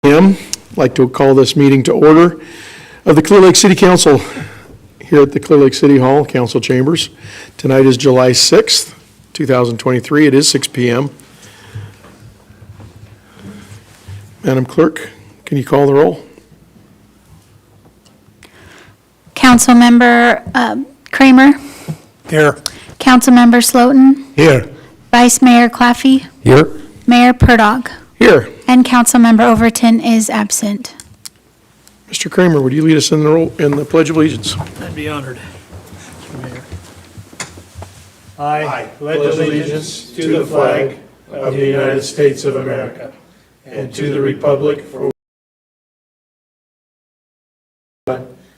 I'd like to call this meeting to order of the Clearlake City Council here at the Clearlake City Hall Council Chambers. Tonight is July 6th, 2023. It is 6 p.m. Madam Clerk, can you call the roll? Councilmember Kramer. Here. Councilmember Slotin. Here. Vice Mayor Claffey. Here. Mayor Purdock. Here. And Councilmember Overton is absent. Mr. Kramer, would you lead us in the Pledge of Allegiance? I'd be honored. Mayor. I pledge allegiance to the flag of the United States of America and to the republic for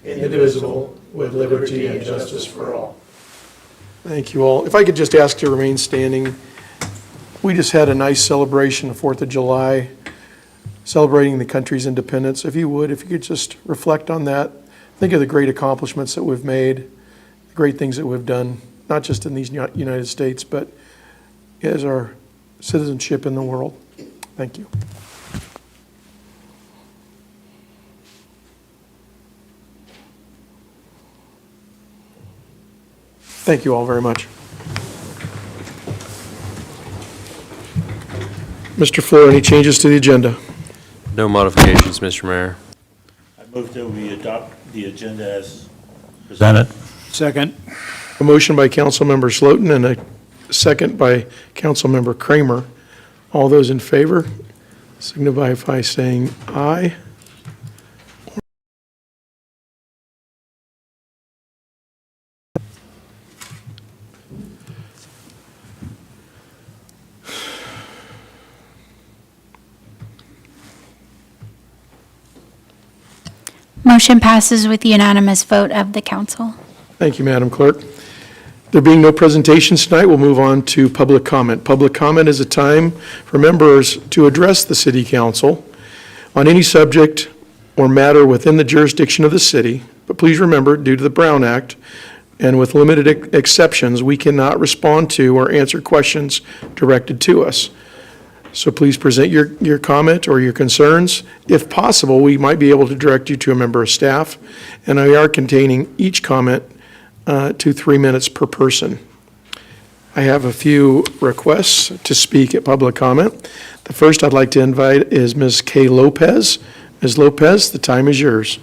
indivisible, with liberty and justice for all. Thank you all. If I could just ask to remain standing. We just had a nice celebration of 4th of July, celebrating the country's independence. If you could just reflect on that, think of the great accomplishments that we've made, the great things that we've done, not just in these United States, but as our citizenship in the world. Thank you. Thank you all very much. Mr. Floor, any changes to the agenda? No modifications, Mr. Mayor. I move that we adopt the agenda as presented. Second. A motion by Councilmember Slotin and a second by Councilmember Kramer. All those in favor signify by saying aye. Motion passes with the unanimous vote of the council. Thank you, Madam Clerk. There being no presentations tonight, we'll move on to public comment. Public comment is a time for members to address the City Council on any subject or matter within the jurisdiction of the city. But please remember, due to the Brown Act, and with limited exceptions, we cannot respond to or answer questions directed to us. So please present your comment or your concerns. If possible, we might be able to direct you to a member of staff, and we are containing each comment to 3 minutes per person. I have a few requests to speak at public comment. The first I'd like to invite is Ms. Kay Lopez. Ms. Lopez, the time is yours.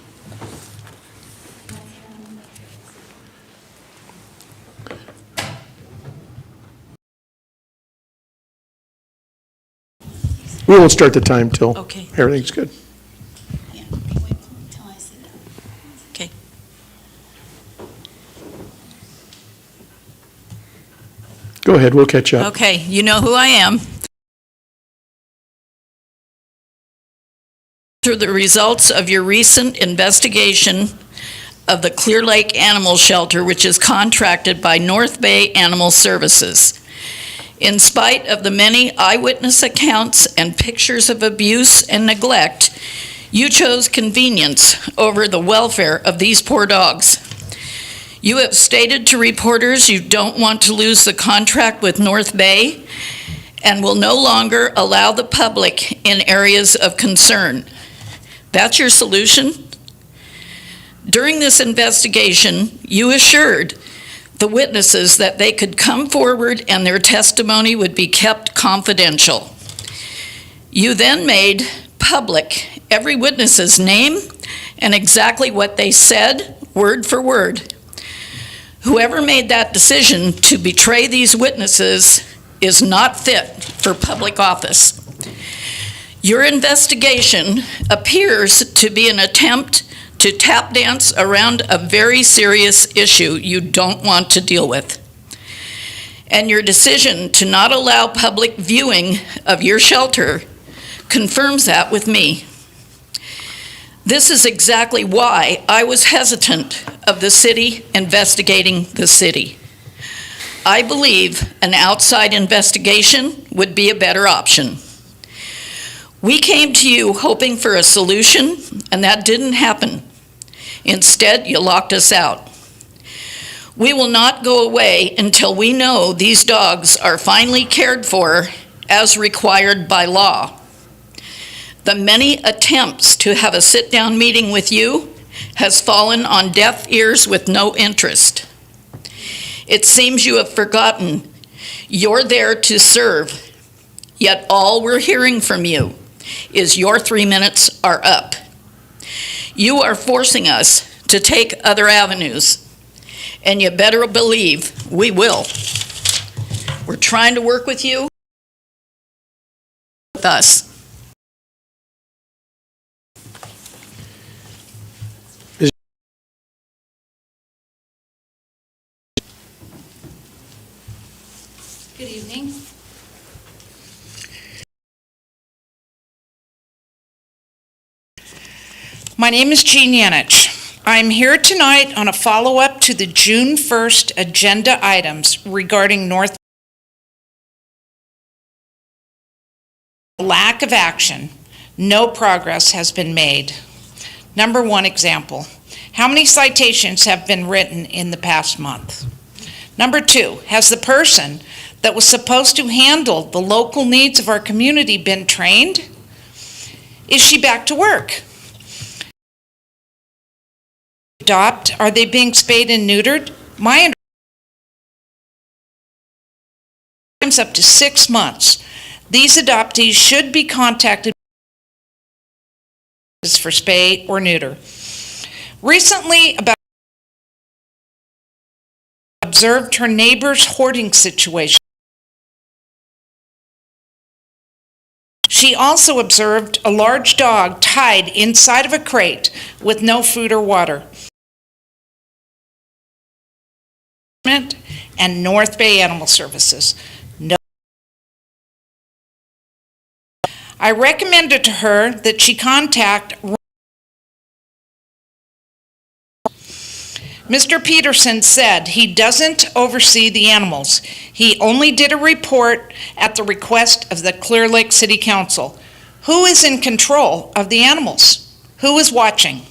We won't start the time till everything's good. Yeah, wait until I sit down. Okay. Go ahead, we'll catch up. Okay, you know who I am. Through the results of your recent investigation of the Clearlake Animal Shelter, which is contracted by North Bay Animal Services. In spite of the many eyewitness accounts and pictures of abuse and neglect, you chose convenience over the welfare of these poor dogs. You have stated to reporters you don't want to lose the contract with North Bay and will no longer allow the public in areas of concern. That's your solution? During this investigation, you assured the witnesses that they could come forward and their testimony would be kept confidential. You then made public every witness's name and exactly what they said, word for word. Whoever made that decision to betray these witnesses is not fit for public office. Your investigation appears to be an attempt to tap dance around a very serious issue you don't want to deal with. And your decision to not allow public viewing of your shelter confirms that with me. This is exactly why I was hesitant of the city investigating the city. I believe an outside investigation would be a better option. We came to you hoping for a solution, and that didn't happen. Instead, you locked us out. We will not go away until we know these dogs are finally cared for as required by law. The many attempts to have a sit-down meeting with you has fallen on deaf ears with no interest. It seems you have forgotten you're there to serve, yet all we're hearing from you is your 3 minutes are up. You are forcing us to take other avenues, and you better believe we will. We're trying to work with you, with us. Good evening. My name is Jean Yanich. I'm here tonight on a follow-up to the June 1st agenda items regarding North. Lack of action. No progress has been made. Number one example, how many citations have been written in the past month? Number two, has the person that was supposed to handle the local needs of our community been trained? Is she back to work? Are they being spayed and neutered? My understanding up to 6 months. These adoptees should be contacted for spay or neuter. Recently, observed her neighbor's hoarding situation. She also observed a large dog tied inside of a crate with no food or water. And North Bay Animal Services. No. I recommended to her that she contact Mr. Peterson said he doesn't oversee the animals. He only did a report at the request of the Clearlake City Council. Who is in control of the animals? Who is watching?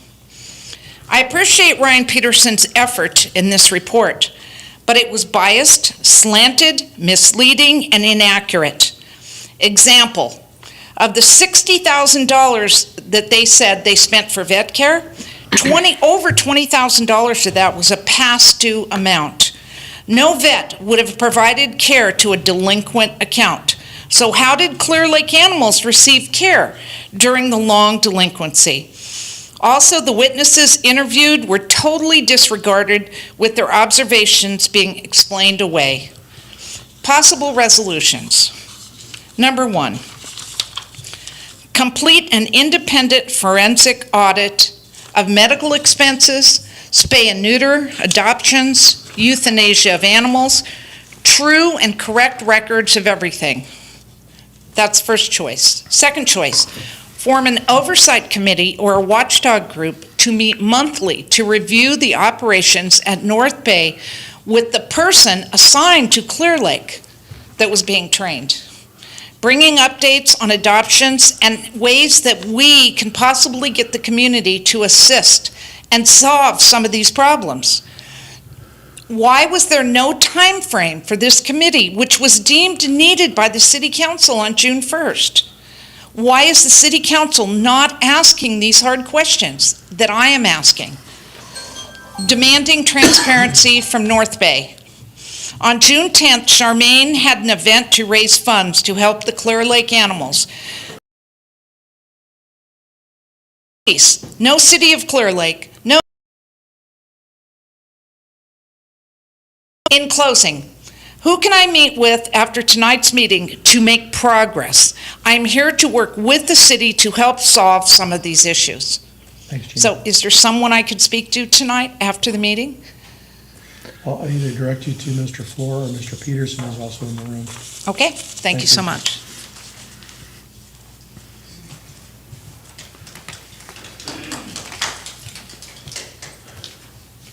I appreciate Ryan Peterson's effort in this report, but it was biased, slanted, misleading, and inaccurate. Example, of the $60,000 that they said they spent for vet care, over $20,000 of that was a past due amount. No vet would have provided care to a delinquent account. So how did Clearlake Animals receive care during the long delinquency? Also, the witnesses interviewed were totally disregarded with their observations being explained away. Possible resolutions. Number one, complete an independent forensic audit of medical expenses, spay and neuter, adoptions, euthanasia of animals, true and correct records of everything. That's first choice. Second choice, form an oversight committee or a watchdog group to meet monthly to review the operations at North Bay with the person assigned to Clearlake that was being trained. Bringing updates on adoptions and ways that we can possibly get the community to assist and solve some of these problems. Why was there no time frame for this committee, which was deemed needed by the City Council on June 1st? Why is the City Council not asking these hard questions that I am asking? Demanding transparency from North Bay. On June 10th, Charmaine had an event to raise funds to help the Clearlake animals. No City of Clearlake, no. In closing, who can I meet with after tonight's meeting to make progress? I'm here to work with the city to help solve some of these issues. Thanks, Jean. So is there someone I could speak to tonight after the meeting? I'll either direct you to Mr. Floor or Mr. Peterson is also in the room. Okay, thank you so much.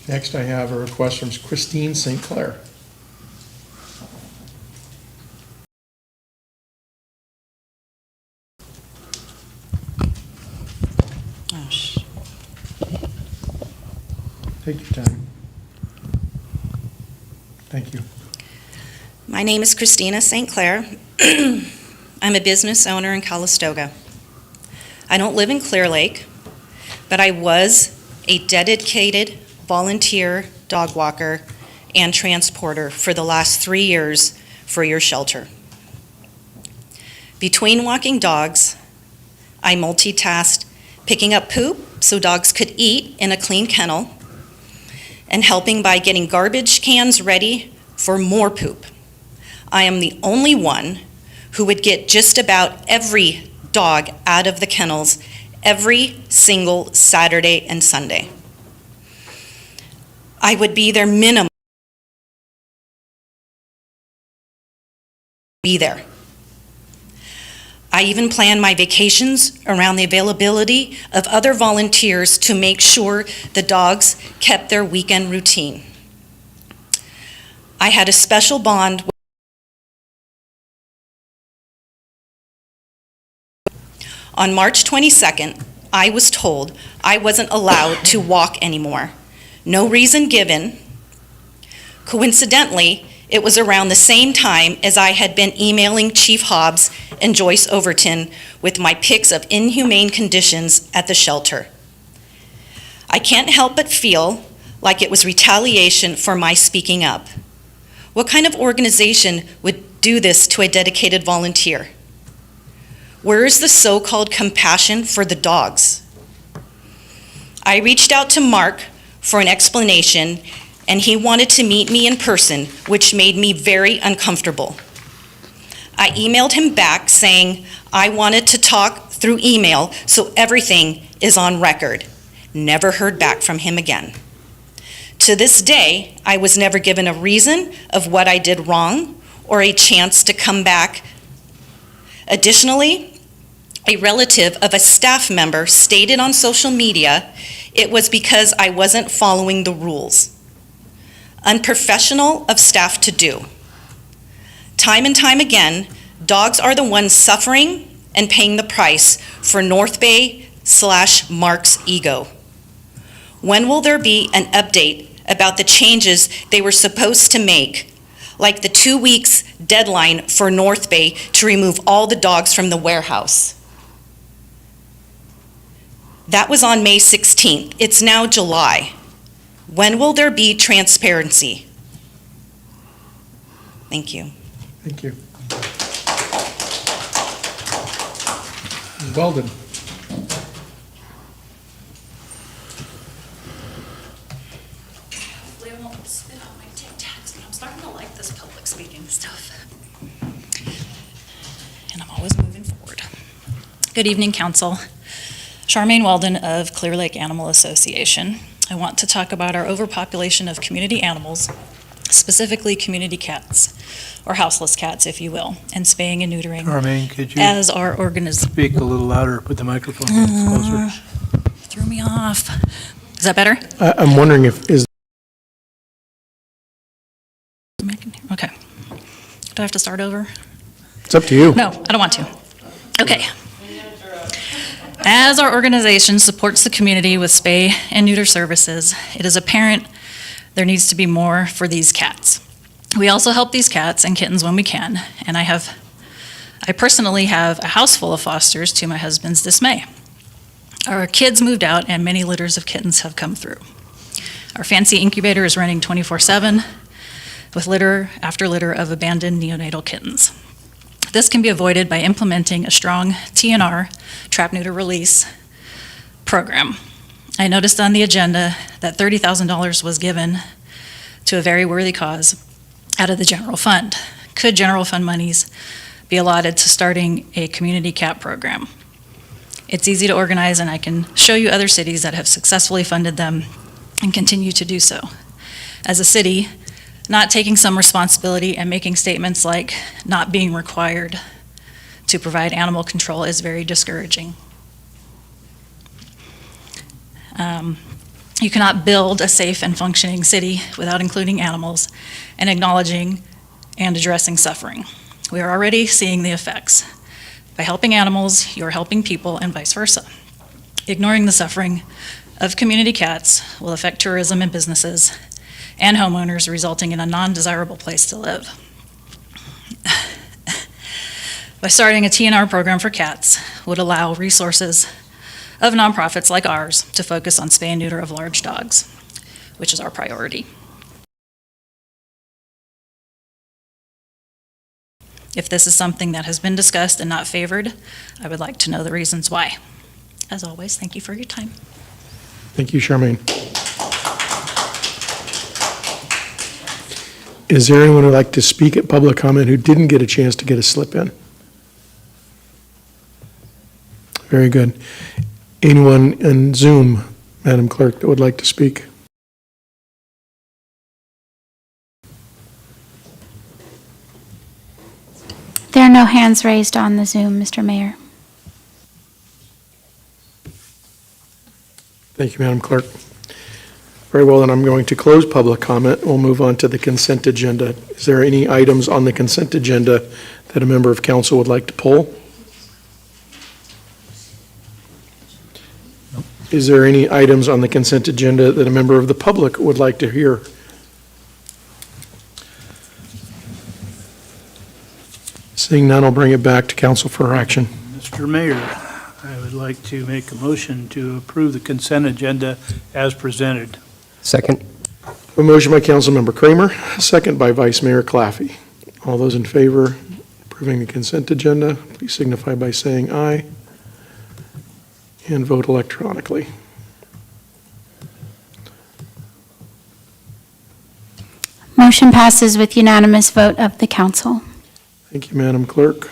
Next, I have a request from Christine St. Clair. Take your time. Thank you. My name is Christina St. Clair. I'm a business owner in Calistoga. I don't live in Clearlake, but I was a dedicated volunteer dog walker and transporter for the last 3 years for your shelter. Between walking dogs, I multitasked picking up poop so dogs could eat in a clean kennel, and helping by getting garbage cans ready for more poop. I am the only one who would get just about every dog out of the kennels every single Saturday and Sunday. I would be their minimum. Be there. I even plan my vacations around the availability of other volunteers to make sure the dogs kept their weekend routine. I had a special bond. On March 22nd, I was told I wasn't allowed to walk anymore. No reason given. Coincidentally, it was around the same time as I had been emailing Chief Hobbs and Joyce Overton with my pics of inhumane conditions at the shelter. I can't help but feel like it was retaliation for my speaking up. What kind of organization would do this to a dedicated volunteer? Where is the so-called compassion for the dogs? I reached out to Mark for an explanation, and he wanted to meet me in person, which made me very uncomfortable. I emailed him back saying I wanted to talk through email so everything is on record. Never heard back from him again. To this day, I was never given a reason of what I did wrong or a chance to come back. Additionally, a relative of a staff member stated on social media it was because I wasn't following the rules. Unprofessional of staff to do. Time and time again, dogs are the ones suffering and paying the price for North Bay/Mark's ego. When will there be an update about the changes they were supposed to make, like the 2 weeks deadline for North Bay to remove all the dogs from the warehouse? That was on May 16th. It's now July. When will there be transparency? Thank you. Thank you. Weldon. Hopefully I won't spit out my Tic Tacs, but I'm starting to like this public speaking stuff. And I'm always moving forward. Good evening, Council. Charmaine Weldon of Clearlake Animal Association. I want to talk about our overpopulation of community animals, specifically community cats, or houseless cats, if you will, and spaying and neutering Charmaine, could you as our organization. speak a little louder, put the microphone closer? Threw me off. Is that better? I'm wondering if, Okay. Do I have to start over? it's up to you. No, I don't want to. Okay. As our organization supports the community with spay and neuter services, it is apparent there needs to be more for these cats. We also help these cats and kittens when we can, and I personally have a house full of fosters to my husband's dismay. Our kids moved out and many litters of kittens have come through. Our fancy incubator is running 24/7 with litter after litter of abandoned neonatal kittens. This can be avoided by implementing a strong TNR, trap, neuter, release program. I noticed on the agenda that $30,000 was given to a very worthy cause out of the general fund. Could general fund monies be allotted to starting a community cat program? It's easy to organize, and I can show you other cities that have successfully funded them and continue to do so. As a city, not taking some responsibility and making statements like not being required to provide animal control is very discouraging. You cannot build a safe and functioning city without including animals and acknowledging and addressing suffering. We are already seeing the effects. By helping animals, you are helping people and vice versa. Ignoring the suffering of community cats will affect tourism and businesses and homeowners, resulting in a non-desirable place to live. by starting a TNR program for cats would allow resources of nonprofits like ours to focus on spay and neuter of large dogs, which is our priority. If this is something that has been discussed and not favored, I would like to know the reasons why. As always, thank you for your time. Thank you, Charmaine. Is there anyone who'd like to speak at public comment who didn't get a chance to get a slip in? Very good. Anyone in Zoom, Madam Clerk, that would like to speak? There are no hands raised on the Zoom, Mr. Mayor. Thank you, Madam Clerk. Very well, then I'm going to close public comment. We'll move on to the consent agenda. Is there any items on the consent agenda that a member of council would like to pull? Is there any items on the consent agenda that a member of the public would like to hear? Seeing none, I'll bring it back to council for action. Mr. Mayor, I would like to make a motion to approve the consent agenda as presented. Second. A motion by Councilmember Kramer, a second by Vice Mayor Claffey. All those in favor of approving the consent agenda, please signify by saying aye and vote electronically. Motion passes with unanimous vote of the council. Thank you, Madam Clerk.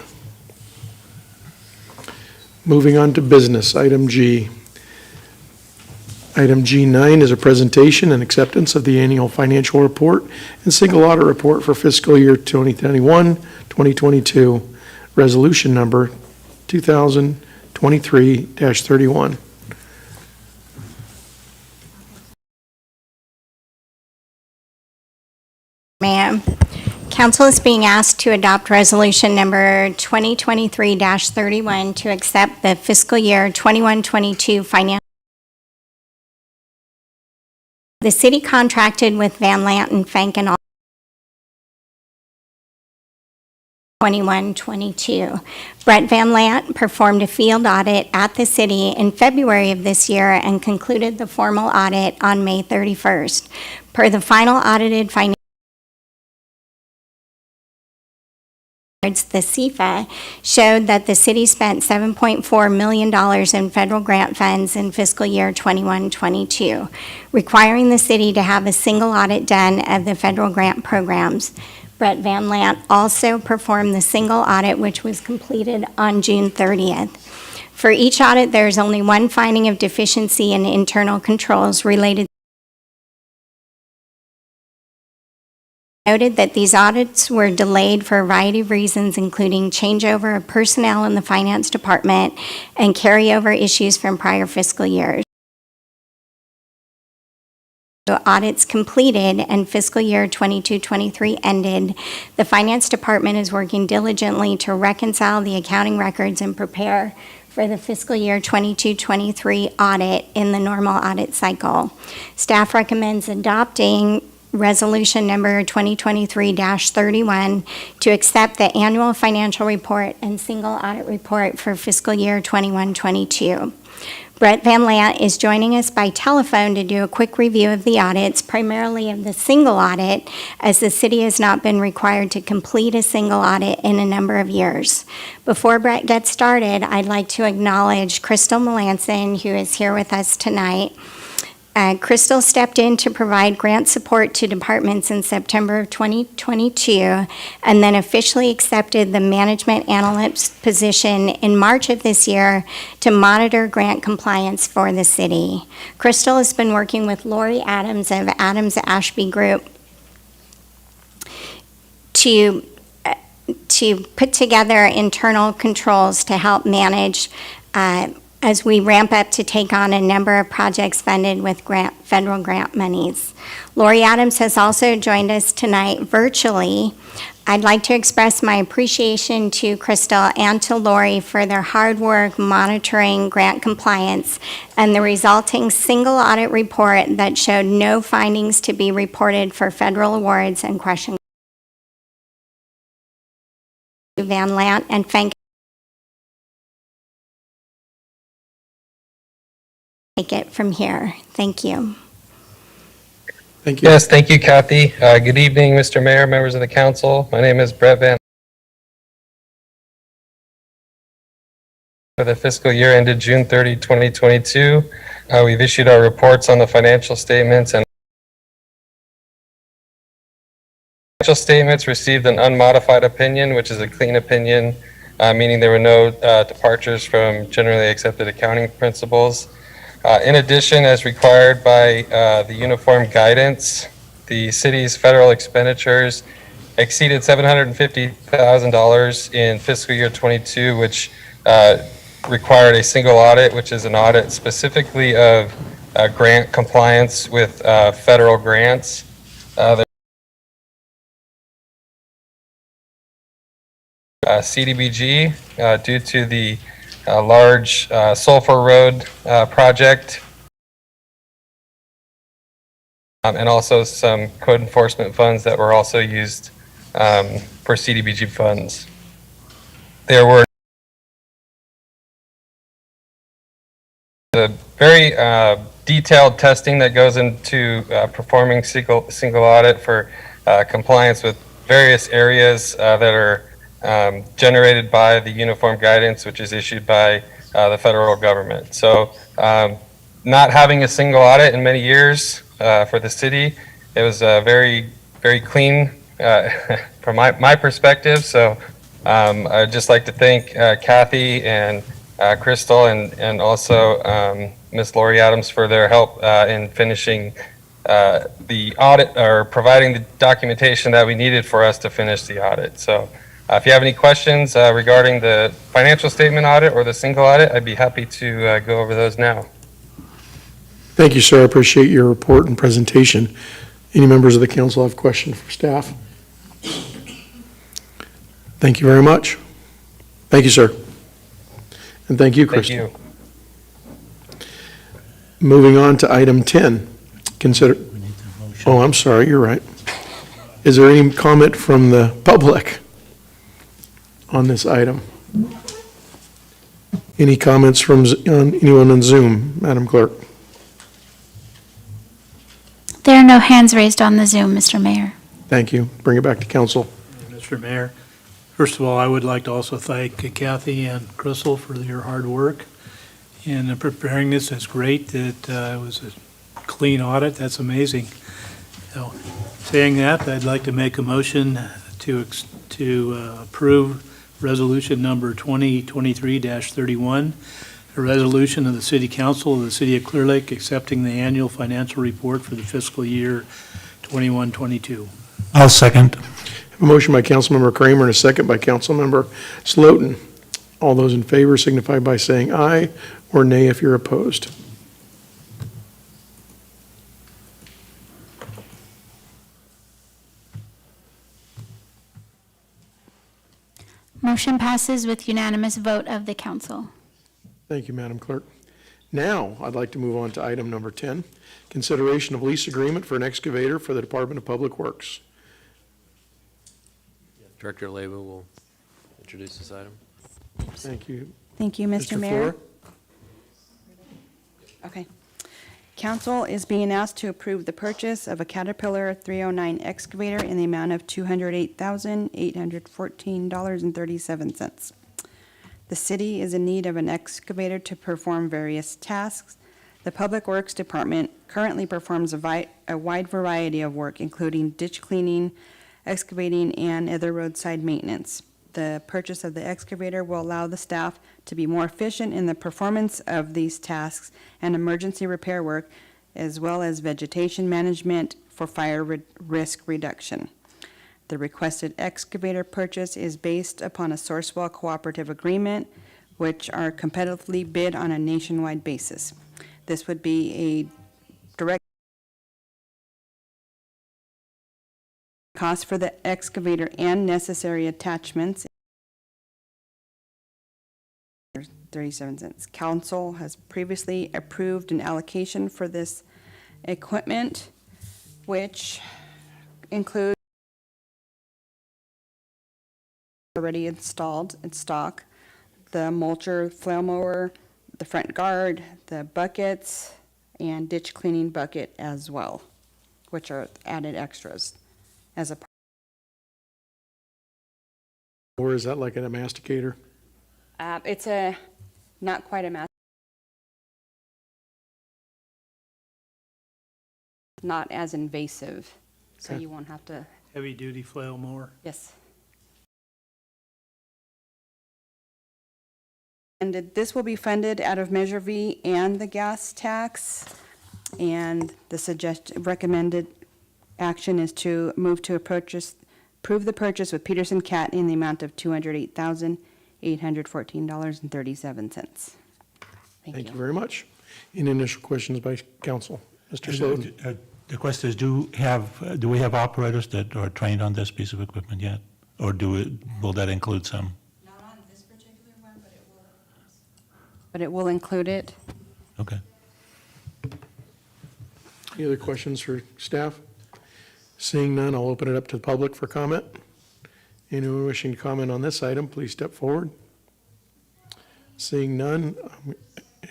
Moving on to business, item G. Item G9 is a presentation and acceptance of the annual financial report and single audit report for fiscal year 2021-2022, resolution number 2023-31. Ma'am, council is being asked to adopt resolution number 2023-31 to accept the fiscal year 21-22 financial. The city contracted with Van Lant and Fank and all 21-22. Brett Van Lant performed a field audit at the city in February of this year and concluded the formal audit on May 31st. Per the final audited financial the CFA showed that the city spent $7.4 million in federal grant funds in fiscal year 21-22, requiring the city to have a single audit done of the federal grant programs. Brett Van Lant also performed the single audit, which was completed on June 30th. For each audit, there is only one finding of deficiency in internal controls related. Noted that these audits were delayed for a variety of reasons, including changeover of personnel in the finance department and carryover issues from prior fiscal years. The audits completed and fiscal year 22-23 ended, the finance department is working diligently to reconcile the accounting records and prepare for the fiscal year 22-23 audit in the normal audit cycle. Staff recommends adopting resolution number 2023-31 to accept the annual financial report and single audit report for fiscal year 21-22. Brett Van Lant is joining us by telephone to do a quick review of the audits, primarily of the single audit, as the city has not been required to complete a single audit in a number of years. Before Brett gets started, I'd like to acknowledge Crystal Melanson, who is here with us tonight. Crystal stepped in to provide grant support to departments in September of 2022 and then officially accepted the management analyst position in March of this year to monitor grant compliance for the city. Crystal has been working with Lori Adams of Adams Ashby Group to put together internal controls to help manage as we ramp up to take on a number of projects funded with federal grant monies. Lori Adams has also joined us tonight virtually. I'd like to express my appreciation to Crystal and to Lori for their hard work monitoring grant compliance and the resulting single audit report that showed no findings to be reported for federal awards and question Van Lant and Fank take it from here. Thank you. Thank you. Yes, thank you, Kathy. Good evening, Mr. Mayor, members of the council. My name is Brett Van. For the fiscal year ended June 30, 2022, we've issued our reports on the financial statements, and financial statements received an unmodified opinion, which is a clean opinion, meaning there were no departures from generally accepted accounting principles. In addition, as required by the uniform guidance, the city's federal expenditures exceeded $750,000 in fiscal year 22, which required a single audit, which is an audit specifically of grant compliance with federal grants. CDBG due to the large Sulphur Road project, and also some code enforcement funds that were also used for CDBG funds. There were a very detailed testing that goes into performing single audit for compliance with various areas that are generated by the uniform guidance, which is issued by the federal government. So not having a single audit in many years for the city, it was very, very clean from my perspective. So I'd just like to thank Kathy and Crystal and also Ms. Lori Adams for their help in finishing the audit, or providing the documentation that we needed for us to finish the audit. So if you have any questions regarding the financial statement audit or the single audit, I'd be happy to go over those now. Thank you, sir. I appreciate your report and presentation. Any members of the council have questions for staff? Thank you very much. Thank you, sir. And thank you, Crystal. Thank you. Moving on to item 10. Consider, oh, I'm sorry, you're right. Is there any comment from the public on this item? Any comments from anyone on Zoom, Madam Clerk? There are no hands raised on the Zoom, Mr. Mayor. Thank you. Bring it back to council. Mr. Mayor, first of all, I would like to also thank Kathy and Crystal for your hard work in preparing this. It's great that it was a clean audit. That's amazing. So, saying that, I'd like to make a motion to approve resolution number 2023-31, a resolution of the City Council of the City of Clearlake accepting the annual financial report for the fiscal year 21-22. I'll second. A motion by Councilmember Kramer and a second by Councilmember Slotin. All those in favor signify by saying aye or nay if you're opposed. Motion passes with unanimous vote of the council. Thank you, Madam Clerk. Now, I'd like to move on to item number 10, consideration of lease agreement for an excavator for the Department of Public Works. Director Leyba will introduce this item. Thank you. Thank you, Mr. Mayor. Flora? Okay. Council is being asked to approve the purchase of a Caterpillar 309 excavator in the amount of $208,814.37. The city is in need of an excavator to perform various tasks. The Public Works Department currently performs a wide variety of work, including ditch cleaning, excavating, and other roadside maintenance. The purchase of the excavator will allow the staff to be more efficient in the performance of these tasks and emergency repair work, as well as vegetation management for fire risk reduction. The requested excavator purchase is based upon a Sourcewell cooperative agreement, which are competitively bid on a nationwide basis. This would be a direct cost for the excavator and necessary attachments. 37 cents. Council has previously approved an allocation for this equipment, which includes already installed in stock, the mulcher, flail mower, the front guard, the buckets, and ditch cleaning bucket as well, which are added extras as a. Or is that like a masticator? It's a, not quite a mass. Not as invasive, so Okay. you won't have to, Heavy-duty flail mower. yes. And this will be funded out of Measure V and the gas tax. And the recommended action is to move to approve the purchase with Peterson Cat in the amount of $208,814.37. Thank you very much. Any initial questions by council? Mr. Slotin? The question is, do we have operators that are trained on this piece of equipment yet? Or will that include some? Not on this particular one, but it will. But it will include it. Okay. Any other questions for staff? Seeing none, I'll open it up to the public for comment. Anyone wishing to comment on this item, please step forward. Seeing none,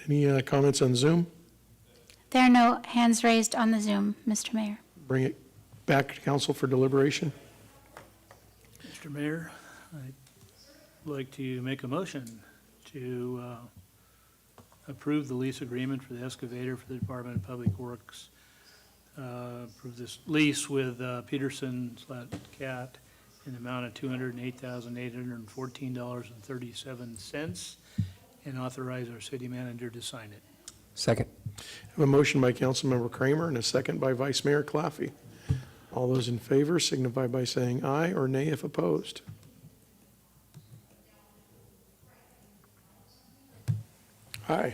any comments on Zoom? There are no hands raised on the Zoom, Mr. Mayor. Bring it back to council for deliberation. Mr. Mayor, I'd like to make a motion to approve the lease agreement for the excavator for the Department of Public Works. Approve this lease with Peterson/Cat in the amount of $208,814.37 and authorize our city manager to sign it. Second. I have a motion by Councilmember Kramer and a second by Vice Mayor Claffey. All those in favor signify by saying aye or nay if opposed. Aye.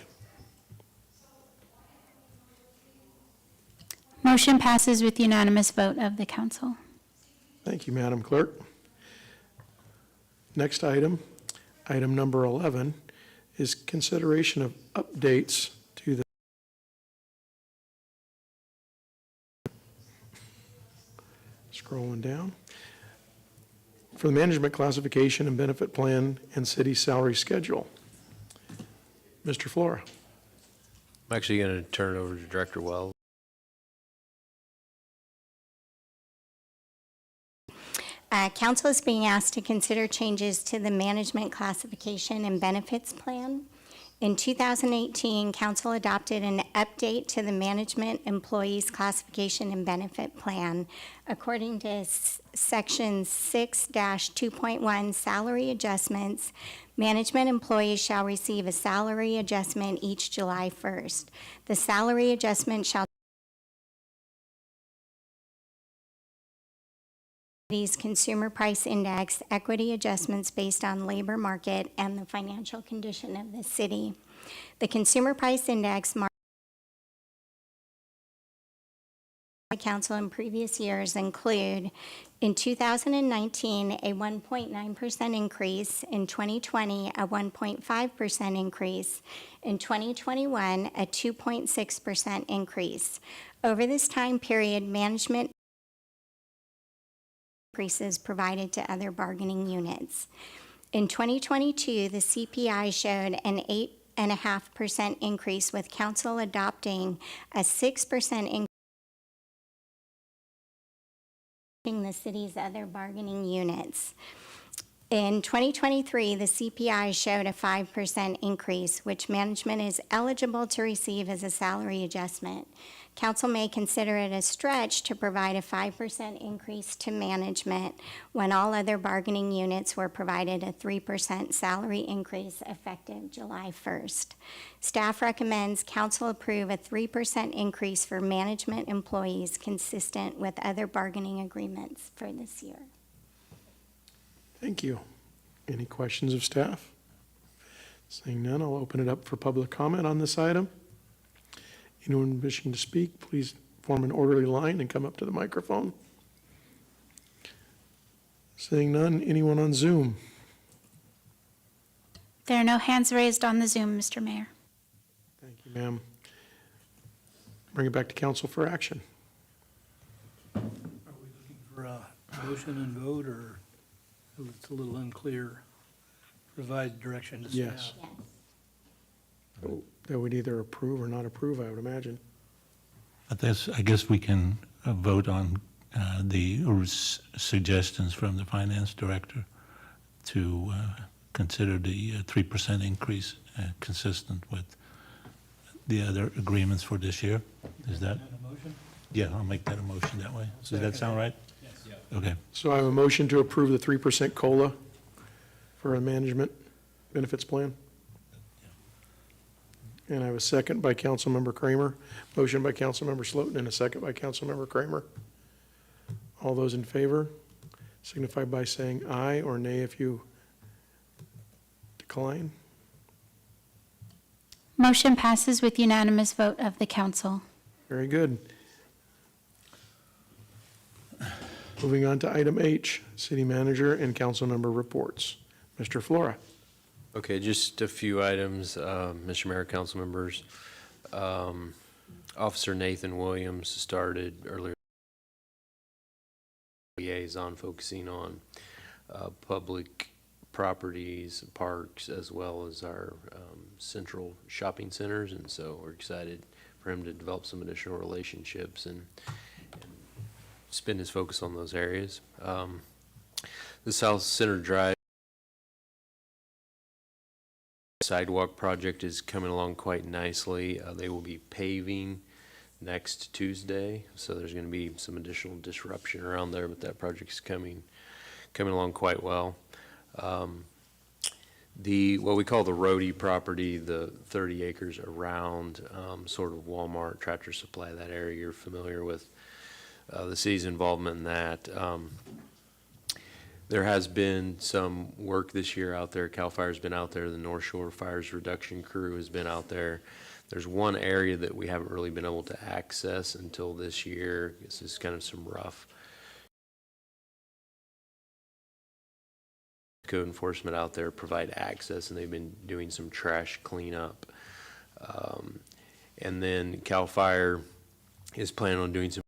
Motion passes with unanimous vote of the council. Thank you, Madam Clerk. Next item, item number 11, is consideration of updates to the scrolling down. For the management classification and benefit plan and city salary schedule. Mr. Flora. I'm actually going to turn it over to Director Wells. Council is being asked to consider changes to the management classification and benefits plan. In 2018, council adopted an update to the management employees classification and benefit plan. According to section 6-2.1 salary adjustments, management employees shall receive a salary adjustment each July 1st. The salary adjustment shall Consumer Price Index, equity adjustments based on labor market and the financial condition of the city. The Consumer Price Index the council in previous years include in 2019 a 1.9% increase, in 2020 a 1.5% increase, in 2021 a 2.6% increase. Over this time period, management increases provided to other bargaining units. In 2022, the CPI showed an 8.5% increase, with council adopting a 6% increase in the city's other bargaining units. In 2023, the CPI showed a 5% increase, which management is eligible to receive as a salary adjustment. Council may consider it a stretch to provide a 5% increase to management when all other bargaining units were provided a 3% salary increase effective July 1st. Staff recommends council approve a 3% increase for management employees consistent with other bargaining agreements for this year. Thank you. Any questions of staff? Seeing none, I'll open it up for public comment on this item. Anyone wishing to speak, please form an orderly line and come up to the microphone. Seeing none, anyone on Zoom? There are no hands raised on the Zoom, Mr. Mayor. Thank you, ma'am. Bring it back to council for action. Are we looking for a motion and vote, or it's a little unclear? Provide direction to staff. Yes. that would either approve or not approve, I would imagine. I guess we can vote on the suggestions from the finance director to consider the 3% increase consistent with the other agreements for this year. Is that? Yeah, I'll make that a motion that way. Does that sound right? Yes. Okay. So I have a motion to approve the 3% COLA for a management benefits plan. And I have a second by Councilmember Kramer. Motion by Councilmember Slotin and a second by Councilmember Kramer. All those in favor signify by saying aye or nay if you decline. Motion passes with unanimous vote of the council. Very good. Moving on to item H, city manager and council member reports. Mr. Flora. Okay, just a few items, Mr. Mayor, council members. Officer Nathan Williams started earlier liaison focusing on public properties, parks, as well as our central shopping centers, and so we're excited for him to develop some additional relationships and spend his focus on those areas. The South Center Drive sidewalk project is coming along quite nicely. They will be paving next Tuesday, so there's going to be some additional disruption around there, but that project is coming along quite well. What we call the Rhodey property, the 30 acres around sort of Walmart, Tractor Supply, that area, you're familiar with the city's involvement in that. There has been some work this year out there. CAL FIRE's been out there. The North Shore Fires Reduction Crew has been out there. There's one area that we haven't really been able to access until this year. This is kind of some rough code enforcement out there, provide access, and they've been doing some trash cleanup. And then CAL FIRE is planning on doing some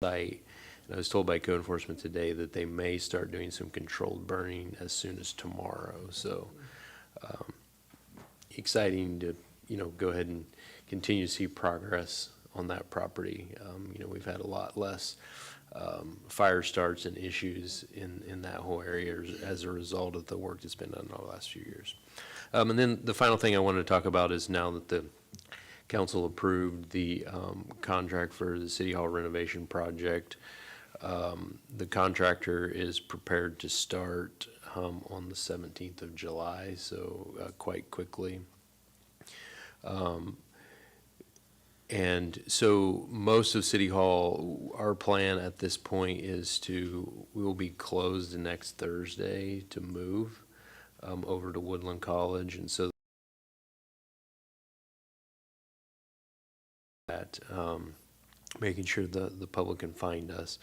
site. And I was told by code enforcement today that they may start doing some controlled burning as soon as tomorrow. So exciting to, go ahead and continue to see progress on that property. We've had a lot less fire starts and issues in that whole area as a result of the work that's been done over the last few years. And then the final thing I wanted to talk about is now that the council approved the contract for the City Hall renovation project, the contractor is prepared to start on the 17th of July, so quite quickly. And so most of City Hall, our plan at this point is we will be closed next Thursday to move over to Woodland College, and so that making sure the public can find us.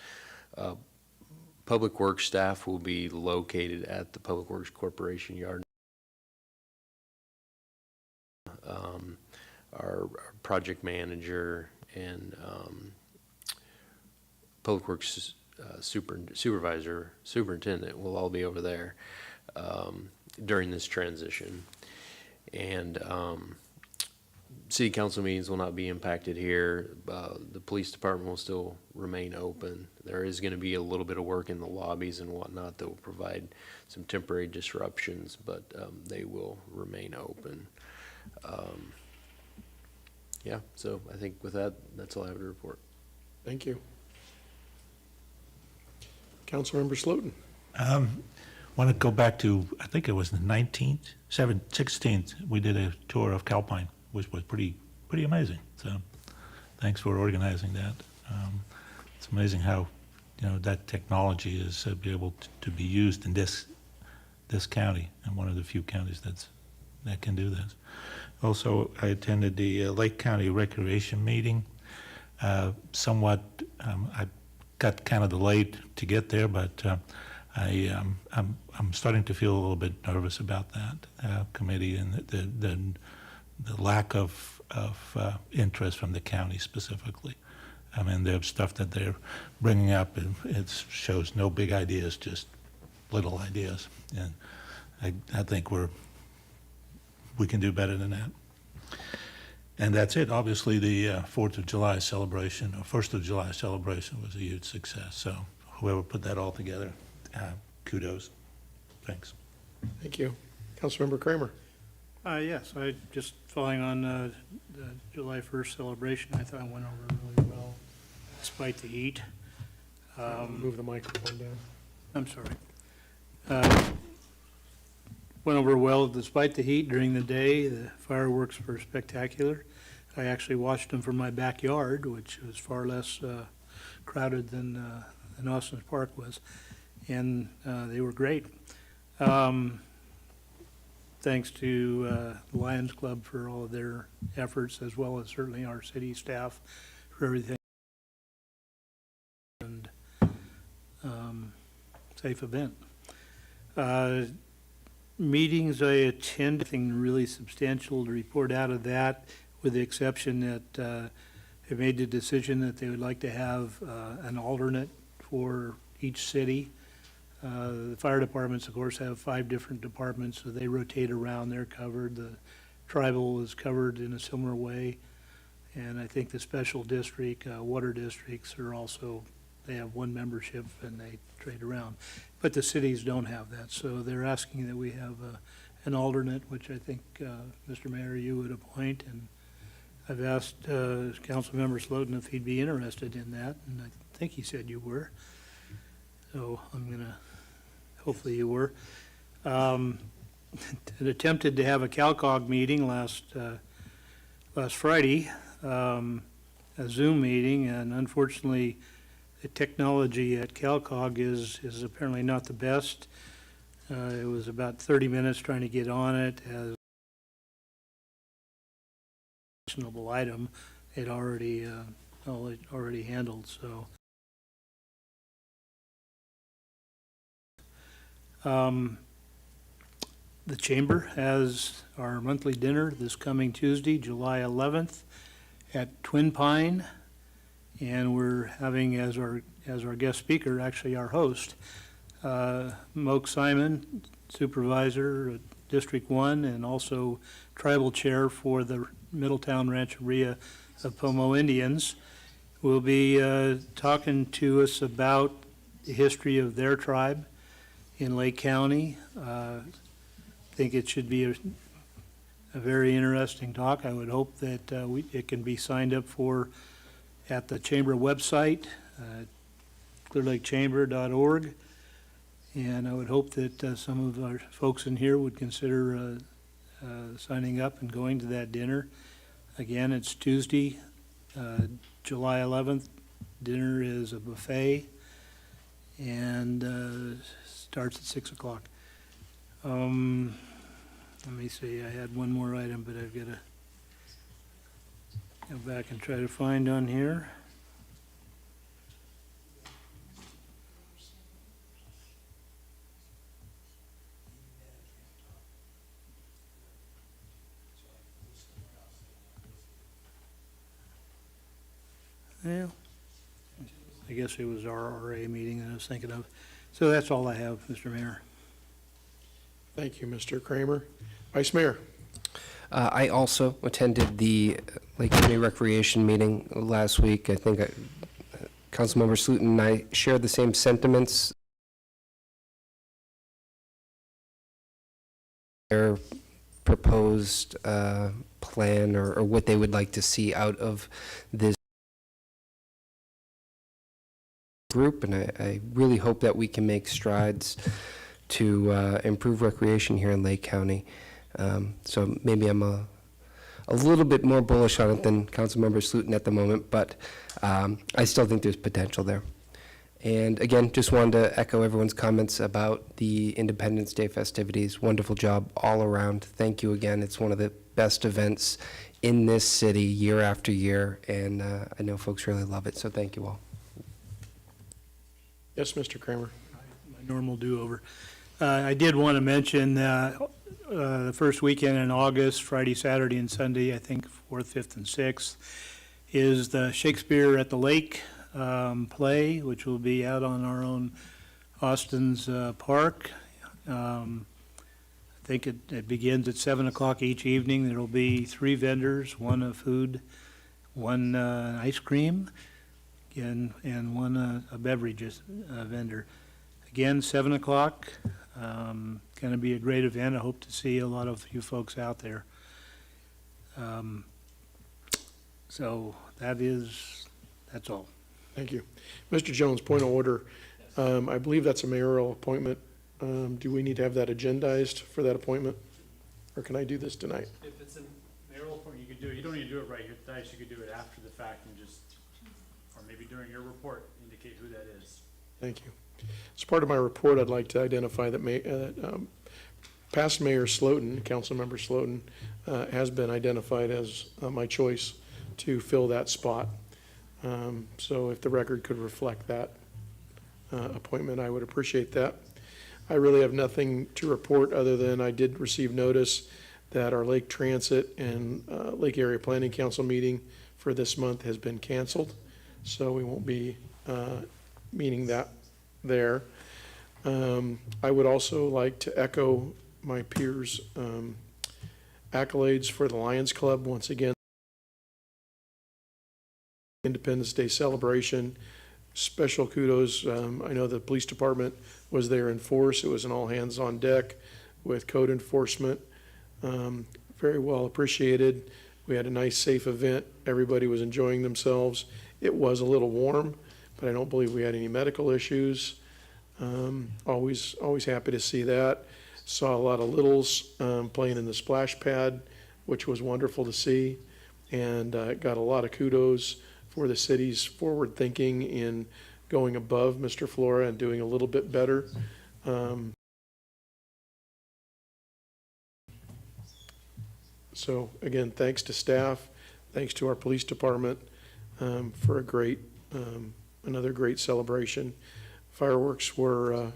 Public Works staff will be located at the Public Works Corporation yard. Our project manager and Public Works superintendent will all be over there during this transition. And city council meetings will not be impacted here. The police department will still remain open. There is going to be a little bit of work in the lobbies and whatnot that will provide some temporary disruptions, but they will remain open. Yeah, so I think with that, that's all I have to report. Thank you. Councilmember Slotin. Want to go back to, I think it was the 19th, 16th, we did a tour of Calpine, which was pretty amazing. So thanks for organizing that. It's amazing how, that technology is be able to be used in this county, and one of the few counties that can do this. Also, I attended the Lake County Recreation meeting. Somewhat, I got kind of delayed to get there, but I'm starting to feel a little bit nervous about that committee and the lack of interest from the county specifically. I mean, there's stuff that they're bringing up, and it shows no big ideas, just little ideas. And I think we're we can do better than that. And that's it. Obviously, the 4th of July celebration, or 1st of July celebration was a huge success. So whoever put that all together, kudos. Thanks. Thank you. Councilmember Kramer. Yes, I just following on the July 1st celebration, I thought it went over really well despite the heat. Move the microphone down. I'm sorry. Went over well despite the heat during the day. The fireworks were spectacular. I actually watched them from my backyard, which was far less crowded than Austin's Park was, and they were great. Thanks to the Lions Club for all of their efforts, as well as certainly our city staff for everything. And safe event. Meetings I attend, nothing really substantial to report out of that, with the exception that they made the decision that they would like to have an alternate for each city. The fire departments, of course, have 5 different departments, so they rotate around, they're covered. The tribal is covered in a similar way. And I think the special district, water districts are also, they have one membership and they trade around. But the cities don't have that, so they're asking that we have an alternate, which I think, Mr. Mayor, you would appoint. And I've asked Councilmember Slotin if he'd be interested in that, and I think he said you were. So I'm gonna, hopefully you were. It attempted to have a CalCog meeting last Friday, a Zoom meeting, and unfortunately, the technology at CalCog is apparently not the best. It was about 30 minutes trying to get on it as an actionable item. It already handled, so. The Chamber has our monthly dinner this coming Tuesday, July 11th at Twin Pine. And we're having as our guest speaker, actually our host, Moke Simon, Supervisor at District 1, and also Tribal Chair for the Middletown Rancheria of Pomo Indians, will be talking to us about the history of their tribe in Lake County. I think it should be a very interesting talk. I would hope that it can be signed up for at the Chamber website, clearlakechamber.org. And I would hope that some of our folks in here would consider signing up and going to that dinner. Again, it's Tuesday, July 11th. Dinner is a buffet and starts at 6 o'clock. Let me see, I had one more item, but I've got to go back and try to find on here. Well, I guess it was our RA meeting that I was thinking of. So that's all I have, Mr. Mayor. Thank you, Mr. Kramer. Vice Mayor. I also attended the Lake County Recreation meeting last week. I think Councilmember Slutin and I shared the same sentiments. Their proposed plan or what they would like to see out of this group, and I really hope that we can make strides to improve recreation here in Lake County. So maybe I'm a little bit more bullish on it than Councilmember Slutin at the moment, but I still think there's potential there. And again, just wanted to echo everyone's comments about the Independence Day festivities. Wonderful job all around. Thank you again. It's one of the best events in this city year after year, and I know folks really love it, so thank you all. Yes, Mr. Kramer. My normal do-over. I did want to mention the first weekend in August, Friday, Saturday, and Sunday, I think 4th, 5th, and 6th, is the Shakespeare at the Lake play, which will be out on our own Austin's Park. I think it begins at 7 o'clock each evening. There'll be 3 vendors, one of food, one ice cream, and one a beverages vendor. Again, 7 o'clock. Going to be a great event. I hope to see a lot of you folks out there. So that's all. Thank you. Mr. Jones, point of order. I believe that's a mayoral appointment. Do we need to have that agendized for that appointment? Or can I do this tonight? If it's a mayoral appointment, you could do it. You don't need to do it right here tonight. You could do it after the fact and just, or maybe during your report, indicate who that is. Thank you. As part of my report, I'd like to identify that past Mayor Slotin, Councilmember Slotin, has been identified as my choice to fill that spot. So if the record could reflect that appointment, I would appreciate that. I really have nothing to report other than I did receive notice that our Lake Transit and Lake Area Planning Council meeting for this month has been canceled. So we won't be meeting that there. I would also like to echo my peers' accolades for the Lions Club. Once again, Independence Day celebration. Special kudos. I know the police department was there in force. It was an all hands on deck with code enforcement. Very well appreciated. We had a nice, safe event. Everybody was enjoying themselves. It was a little warm, but I don't believe we had any medical issues. Always happy to see that. Saw a lot of littles playing in the splash pad, which was wonderful to see, and got a lot of kudos for the city's forward thinking in going above Mr. Flora and doing a little bit better. So again, thanks to staff, thanks to our police department for a great, another great celebration. Fireworks were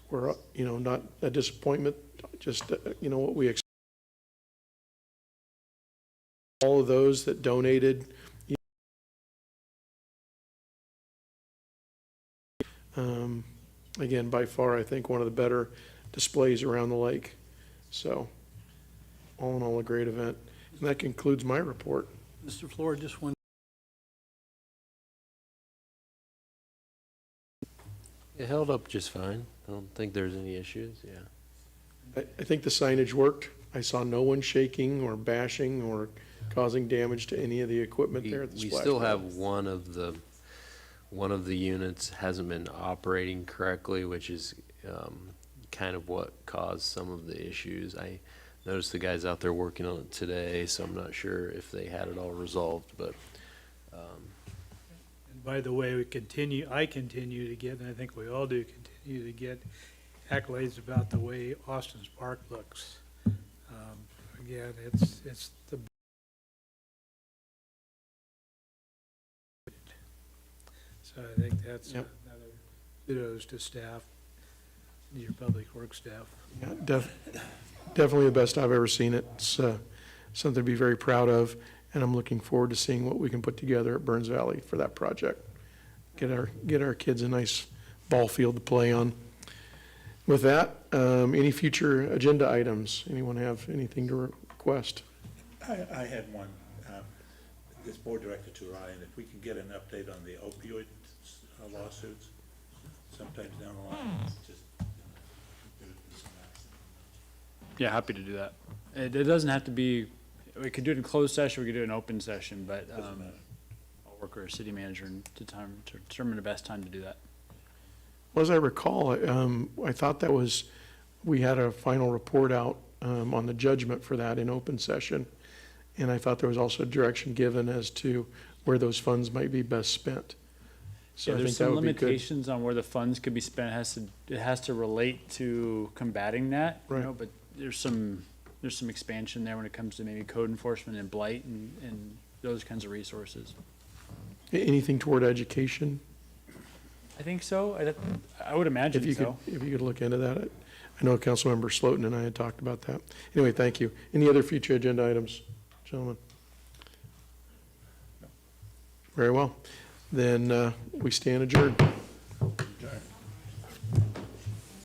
not a disappointment, just what we expected. All of those that donated. Again, by far, I think one of the better displays around the lake. So, all in all, a great event. And that concludes my report. Mr. Flora, just one. It held up just fine. I don't think there's any issues, yeah. I think the signage worked. I saw no one shaking or bashing or causing damage to any of the equipment there at the We splash still pad. have one of the units hasn't been operating correctly, which is kind of what caused some of the issues. I noticed the guys out there working on it today, so I'm not sure if they had it all resolved, but And by the way, I continue to get, and I think we all do continue to get accolades about the way Austin's Park looks. Again, it's the so I think that's Yep. another kudos to staff, your public works staff. Yeah, definitely the best I've ever seen it. It's something to be very proud of, and I'm looking forward to seeing what we can put together at Burns Valley for that project. Get our kids a nice ball field to play on. With that, any future agenda items? Anyone have anything to request? I had one, this board director to Ryan, if we can get an update on the opioid lawsuits sometimes down the line, just. Yeah, happy to do that. It doesn't have to be, we could do it in closed session, we could do it in open session, but I'll work with our city manager to determine the best time to do that. Well, as I recall, I thought we had a final report out on the judgment for that in open session, and I thought there was also direction given as to where those funds might be best spent. So Yeah, I there's think that some would be good. limitations on where the funds could be spent. It has to relate to combating that, Right. but there's some expansion there when it comes to maybe code enforcement and blight and those kinds of resources. Anything toward education? I think so. I would imagine so. If you could look into that. I know Councilmember Slotin and I had talked about that. Anyway, thank you. Any other future agenda items, gentlemen? Very well. Then we stand adjourned.